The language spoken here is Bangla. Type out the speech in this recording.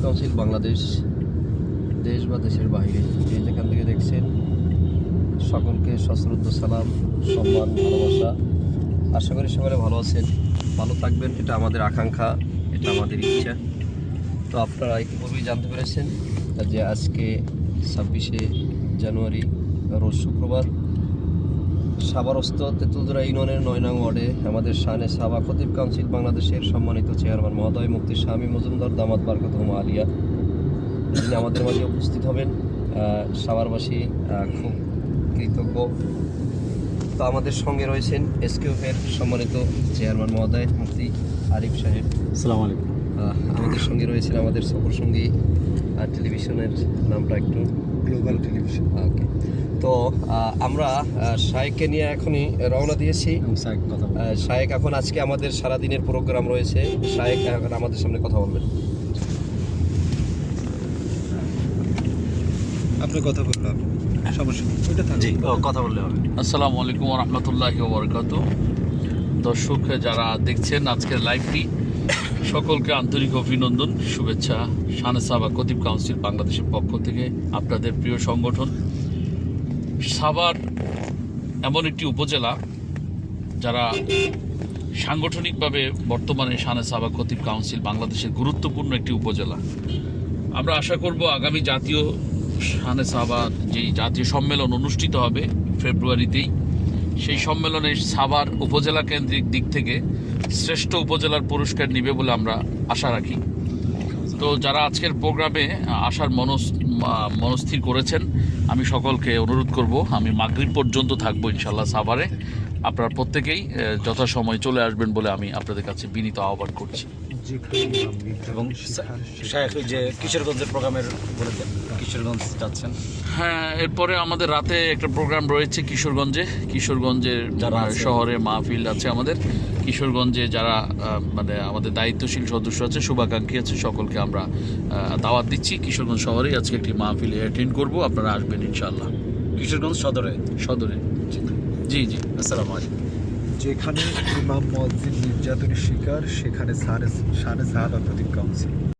কাউন্সিল বাংলাদেশ, দেশ বা দেশের বাইরে যে যেখান থেকে দেখছেন সকলকে সশ্রদ্ধ সালাম, সম্মান, ভালোবাসা। আশা করি সকলে ভালো আছেন, ভালো থাকবেন, এটা আমাদের আকাঙ্ক্ষা, এটা আমাদের ইচ্ছা। তো আপনারা ইতিপূর্বেই জানতে পেরেছেন যে আজকে 26শে জানুয়ারি রোজ শুক্রবার সাভারস্থ তেঁতুলতলা ইউনিয়নের 9 নং ওয়ার্ডে আমাদের শানে সাবা খতিব কাউন্সিল বাংলাদেশের সম্মানিত চেয়ারম্যান মহোদয় মুফতি স্বামী মজুমদার দামাত বারকাতুহুম আলিয়া যিনি আমাদের মাঝে উপস্থিত হবেন। সাভারবাসী খুব কৃতজ্ঞ। তো আমাদের সঙ্গে রয়েছেন এসকিউএফের সম্মানিত চেয়ারম্যান মহোদয় মুফতি আরিফ সাহেব। আসসালামু আলাইকুম। আমাদের সঙ্গে রয়েছেন আমাদের সফর সঙ্গী টেলিভিশনের নামটা একটু গ্লোবাল টেলিভিশন। ওকে। তো আমরা শায়েককে নিয়ে এখনই রওনা দিয়েছি। শায়েক এখন আজকে আমাদের সারাদিনের প্রোগ্রাম রয়েছে। শায়েক এখন আমাদের সামনে কথা বলবেন। আপনি কথা বললাম, সমস্যা জি, কথা বললে হবে। আসসালামু আলাইকুম ওয়া রাহমাতুল্লাহি ওয়া বারাকাতুহু। দর্শক যারা দেখছেন আজকের লাইভটি, সকলকে আন্তরিক অভিনন্দন, শুভেচ্ছা। শানে সাবা খতিব কাউন্সিল বাংলাদেশের পক্ষ থেকে আপনাদের প্রিয় সংগঠন সাভার এমন একটি উপজেলা যারা সাংগঠনিকভাবে বর্তমানে শানে সাবা খতিব কাউন্সিল বাংলাদেশের গুরুত্বপূর্ণ একটি উপজেলা। আমরা আশা করব আগামী জাতীয় শানে সাবা যেই জাতীয় সম্মেলন অনুষ্ঠিত হবে ফেব্রুয়ারিতেই, সেই সম্মেলনে সাভার উপজেলা কেন্দ্রিক দিক থেকে শ্রেষ্ঠ উপজেলার পুরস্কার নিবে বলে আমরা আশা রাখি। তো যারা আজকের প্রোগ্রামে আসার মনস্থির করেছেন, আমি সকলকে অনুরোধ করব, আমি মাগরিব পর্যন্ত থাকবো ইনশাল্লাহ সাভারে। আপনারা প্রত্যেকেই যথাসময়ে চলে আসবেন বলে আমি আপনাদের কাছে বিনীত আহ্বান করছি। এবং শায়েখ যে কিশোরগঞ্জের প্রোগ্রামের বলে দেন, কিশোরগঞ্জ যাচ্ছেন। হ্যাঁ, এরপরে আমাদের রাতে একটা প্রোগ্রাম রয়েছে কিশোরগঞ্জের যারা শহরে মাহফিল আছে আমাদের কিশোরগঞ্জে, যারা মানে আমাদের দায়িত্বশীল সদস্য আছে, শুভাকাঙ্ক্ষী আছে, সকলকে আমরা দাওয়াত দিচ্ছি। কিশোরগঞ্জ শহরেই আজকে একটি মাহফিল অ্যাটেন্ড করব, আপনারা আসবেন ইনশাআল্লাহ। কিশোরগঞ্জ সদরে। জি জি। আসসালামু আলাইকুম। যেখানে ইমাম মুয়াজ্জিন নির্যাতনের শিকার, সেখানে শানে সাহাবা খতিব কাউন্সিল।